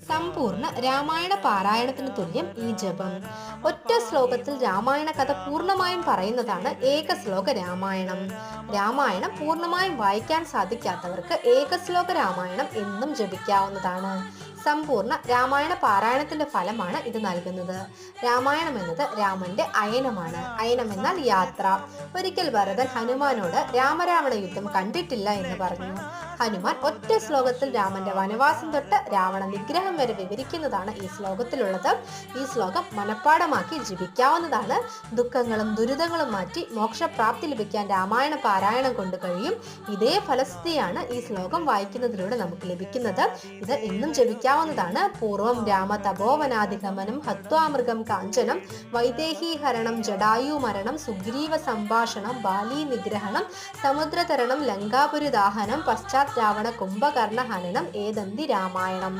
സമ്പൂർണ്ണ രാമായണ പാരായണത്തിന് തുല്യം ഈ ജപം. ഒറ്റ ശ്ലോകത്തിൽ രാമായണ കഥ പൂർണ്ണമായും പറയുന്നതാണ് ഏകശ്ലോക രാമായണം. രാമായണം പൂർണ്ണമായും വായിക്കാൻ സാധിക്കാത്തവർക്ക് ഏകശ്ലോക രാമായണം എന്നും ജപിക്കാവുന്നതാണ്. സമ്പൂർണ്ണ രാമായണ പാരായണത്തിന്റെ ഫലമാണ് ഇത് നൽകുന്നത്. രാമായണം എന്നത് രാമന്റെ അയനമാണ്. അയനം എന്നാൽ യാത്ര. ഒരിക്കൽ ഭരതൻ ഹനുമാനോട് രാമരാവണ യുദ്ധം കണ്ടിട്ടില്ല എന്ന് പറഞ്ഞു. ഹനുമാൻ ഒറ്റ ശ്ലോകത്തിൽ രാമന്റെ വനവാസം തൊട്ട് രാവണ നിഗ്രഹം വരെ വിവരിക്കുന്നതാണ് ഈ ശ്ലോകത്തിലുള്ളത്. ഈ ശ്ലോകം മനഃപ്പാഠമാക്കി ജപിക്കാവുന്നതാണ്. ദുഃഖങ്ങളും ദുരിതങ്ങളും മാറ്റി മോക്ഷപ്രാപ്തി ലഭിക്കാൻ രാമായണ പാരായണം കൊണ്ട് കഴിയും. ഇതേ ഫലസ്ഥിതിയാണ് ഈ ശ്ലോകം വായിക്കുന്നതിലൂടെ നമുക്ക് ലഭിക്കുന്നത്. ഇത് എന്നും ജപിക്കാവുന്നതാണ്. പൂർവം രാമ തപോവനാധിഗമനം ഹത്വാമൃഗം കാഞ്ചനം വൈദേഹീഹരണം ജടായു മരണം സുഗ്രീവ സംഭാഷണം ബാലി നിഗ്രഹണം സമുദ്രതരണം ലങ്കാപുരി ദാഹനം പശ്ചാത് രാവണ കുംഭകർണ ഹനനം ഏതന്തി രാമായണം.